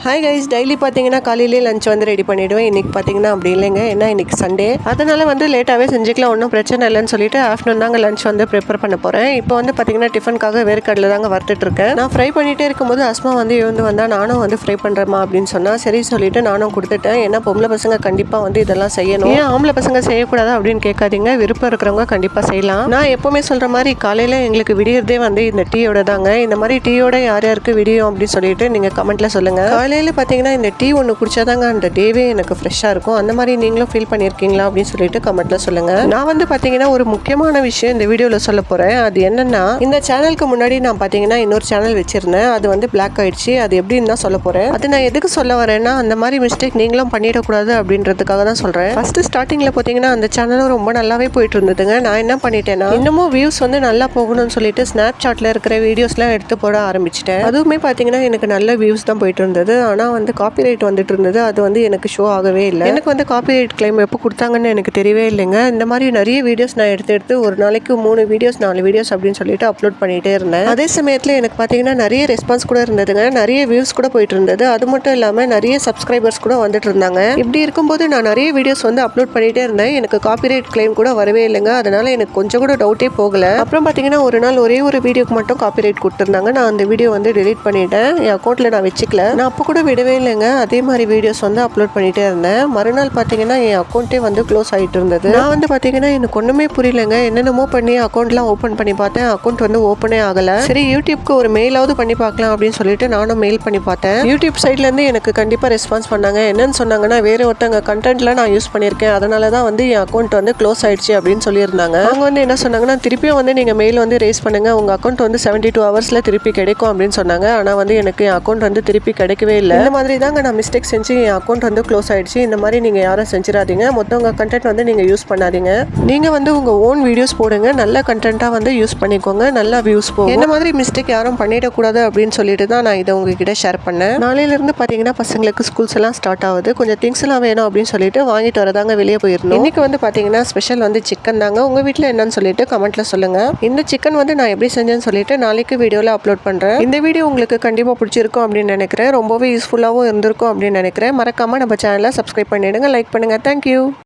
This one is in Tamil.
ஹாய் கைஸ், டெய்லி பார்த்தீங்கன்னா காலையிலே லஞ்ச் வந்து ரெடி பண்ணிவிடுவேன். இன்றைக்கி பார்த்தீங்கன்னா அப்படி இல்லைங்க, ஏன்னா இன்றைக்கி சண்டே, அதனால் வந்து லேட்டாகவே செஞ்சுக்கலாம், ஒன்றும் பிரச்சனை இல்லைன்னு சொல்லிட்டு ஆஃப்டர்நூன் தாங்க லஞ்ச் வந்து ப்ரிப்பேர் பண்ண போகிறேன். இப்போ வந்து பார்த்தீங்கன்னா டிஃபனுக்காக வேர்க்கடலை தாங்க வறுத்துட்ருக்கேன். நான் ஃப்ரை பண்ணிகிட்டே இருக்கும்போது அஸ்மா வந்து எழுந்து வந்தால் நானும் வந்து ஃப்ரை பண்ணுறேம்மா அப்படின்னு சொன்னால் சரி சொல்லிட்டு நானும் கொடுத்துட்டேன். ஏன்னா பொம்பளை பசங்க கண்டிப்பாக வந்து இதெல்லாம் செய்யணும், ஏன் ஆம்பளை பசங்க செய்யக்கூடாது அப்படின்னு கேட்காதீங்க, விருப்பம் இருக்கிறவங்க கண்டிப்பாக செய்யலாம். நான் எப்போவுமே சொல்கிற மாதிரி காலையில் எங்களுக்கு விடியறதே வந்து இந்த டீயோட தாங்க. இந்த மாதிரி டீயோட யார் யாருக்கு விடியும் அப்படின்னு சொல்லிட்டு நீங்கள் கமெண்ட்டில் சொல்லுங்கள். காலையில் பார்த்தீங்கன்னா இந்த டீ ஒன்று குடிச்சாதாங்க அந்த டேவே எனக்கு ஃப்ரெஷ்ஷாக இருக்கும். அந்த மாதிரி நீங்களும் ஃபீல் பண்ணியிருக்கீங்களா அப்படின்னு சொல்லிட்டு கமெண்ட்டில் சொல்லுங்கள். நான் வந்து பார்த்தீங்கன்னா ஒரு முக்கியமான விஷயம் இந்த வீடியோவில் சொல்ல போகிறேன். அது என்னென்னா, இந்த சேனலுக்கு முன்னாடி நான் பார்த்தீங்கன்னா இன்னொரு சேனல் வச்சுருந்தேன், அது வந்து பிளாக் ஆகிடுச்சு. அது எப்படின்னு தான் சொல்ல போகிறேன். அது நான் எதுக்கு சொல்ல வரேன்னா, அந்த மாதிரி மிஸ்டேக் நீங்களும் பண்ணிடக்கூடாது அப்படின்றதுக்காக தான் சொல்கிறேன். ஃபஸ்ட்டு ஸ்டார்டிங்கில் பார்த்தீங்கன்னா அந்த சேனலும் ரொம்ப நல்லாவே போயிட்டு இருந்ததுங்க. நான் என்ன பண்ணிட்டேன்னா, இன்னமும் வியூஸ் வந்து நல்லா போகணும்னு சொல்லிட்டு ஸ்னாப் சாட்டில் இருக்கிற வீடியோஸ்லாம் எடுத்து போட ஆரம்பிச்சிட்டேன். அதுவுமே பார்த்தீங்கன்னா எனக்கு நல்ல வியூஸ் தான் போயிட்டு இருந்தது. ஆனால் வந்து காப்பிரைட் வந்துட்டு இருந்தது, அது வந்து எனக்கு ஷோ ஆகவே இல்லை. எனக்கு வந்து காப்பிரைட் கிளைம் எப்போ கொடுத்தாங்கன்னு எனக்கு தெரியவே இல்லைங்க. இந்த மாதிரி நிறைய வீடியோஸ் நான் எடுத்து ஒரு நாளைக்கு 3 வீடியோஸ் 4 வீடியோஸ் அப்படின்னு சொல்லிட்டு அப்லோட் பண்ணிகிட்டே இருந்தேன். அதே சமயத்தில் எனக்கு பார்த்தீங்கன்னா நிறைய ரெஸ்பான்ஸ் கூட இருந்ததுங்க, நிறைய வியூஸ் கூட போயிட்டு இருந்தது. அது மட்டும் இல்லாமல் நிறைய சப்ஸ்கிரைபர்ஸ் கூட வந்துட்டு இருந்தாங்க. இப்படி இருக்கும்போது நான் நிறைய வீடியோஸ் வந்து அப்லோட் பண்ணிகிட்டே இருந்தேன். எனக்கு காப்பிரைட் கிளைம் கூட வரவே இல்லைங்க. அதனால எனக்கு கொஞ்சம் கூட டவுட்டே போகலை. அப்புறம் பார்த்தீங்கன்னா ஒரு நாள் ஒரே ஒரு வீடியோக்கு மட்டும் காப்பிரைட் கொடுத்துருந்தாங்க. நான் அந்த வீடியோ வந்து டெலீட் பண்ணிட்டேன், என் அக்கௌண்ட்டில் நான் வச்சுக்கல. நான் அப்போ கூட விடவே இல்லைங்க, அதே மாதிரி வீடியோஸ் வந்து அப்லோட் பண்ணிகிட்டே இருந்தேன். மறுநாள் பார்த்தீங்கன்னா என் அக்கௌண்ட்டே வந்து க்ளோஸ் ஆகிட்டு இருந்தது. நான் வந்து பார்த்தீங்கன்னா எனக்கு ஒன்றுமே புரியலைங்க, என்னென்னமோ பண்ணி அக்கௌண்ட்லாம் ஓப்பன் பண்ணி பார்த்தேன், அக்கௌண்ட் வந்து ஓப்பனே ஆகலை. சரி, யூடியூப்க்கு ஒரு மெயிலாவது பண்ணி பார்க்கலாம் அப்படின்னு சொல்லிட்டு நானும் மெயில் பண்ணி பார்த்தேன். யூடியூப் சைட்லேருந்து எனக்கு கண்டிப்பாக ரெஸ்பான்ஸ் பண்ணாங்க. என்னன்னு சொன்னாங்கன்னா, வேறு ஒருத்தங்க கண்டென்ட்லாம் நான் யூஸ் பண்ணியிருக்கேன், அதனால தான் வந்து என் அக்கௌண்ட் வந்து க்ளோஸ் ஆயிடுச்சு அப்படின்னு சொல்லியிருந்தாங்க. அவங்க வந்து என்ன சொன்னாங்கன்னா, திருப்பியும் வந்து நீங்கள் மெயில் வந்து ரேஸ் பண்ணுங்க, உங்கள் அக்கௌண்ட் வந்து 72 ஹவர்ஸில் திருப்பி கிடைக்கும் அப்படின்னு சொன்னாங்க. ஆனால் வந்து எனக்கு என் அக்கௌண்ட் வந்து திருப்பி கிடைக்கவே இல்லை. இந்த மாதிரி தாங்க நான் மிஸ்டேக் செஞ்சு என் அக்கௌண்ட் வந்து க்ளோஸ் ஆயிடுச்சு. இந்த மாதிரி நீங்கள் யாரும் செஞ்சிடாதீங்க, மொத்தவங்க கண்டென்ட் வந்து நீங்கள் யூஸ் பண்ணாதீங்க. நீங்கள் வந்து உங்கள் ஓன் வீடியோஸ் போடுங்க, நல்ல கண்டென்ட்டாக வந்து யூஸ் பண்ணிக்கோங்க, நல்லா வியூஸ் போகும். என்ன மாதிரி மிஸ்டேக் யாரும் பண்ணிடக்கூடாது அப்படின்னு சொல்லிட்டு தான் நான் இதை உங்ககிட்ட ஷேர் பண்ணேன். நாளையிலேருந்து பார்த்தீங்கன்னா பசங்களுக்கு ஸ்கூல்ஸ் எல்லாம் ஸ்டார்ட் ஆகுது. கொஞ்சம் திங்ஸ் எல்லாம் வேணும் அப்படின்னு சொல்லிட்டு வாங்கிட்டு வரதாங்க வெளியே போயிருந்தோம். இன்னைக்கு வந்து பார்த்தீங்கன்னா ஸ்பெஷல் வந்து சிக்கன் தாங்க. உங்கள் வீட்டில் என்னன்னு சொல்லிட்டு கமெண்ட்ல சொல்லுங்க. இந்த சிக்கன் வந்து நான் எப்படி செஞ்சேன்னு சொல்லிட்டு நாளைக்கு வீடியோவில் அப்லோட் பண்ணுறேன். இந்த வீடியோ உங்களுக்கு கண்டிப்பாக பிடிச்சிருக்கும் அப்படின்னு நினைக்கிறேன், ரொம்பவே யூஸ்ஃபுல்லாகவும் இருந்திருக்கும் அப்படின்னு நினைக்கிறேன். மறக்காம நம்ம சேனலை சப்ஸ்கிரைப் பண்ணிடுங்க, லைக் பண்ணுங்க. தேங்க்யூ.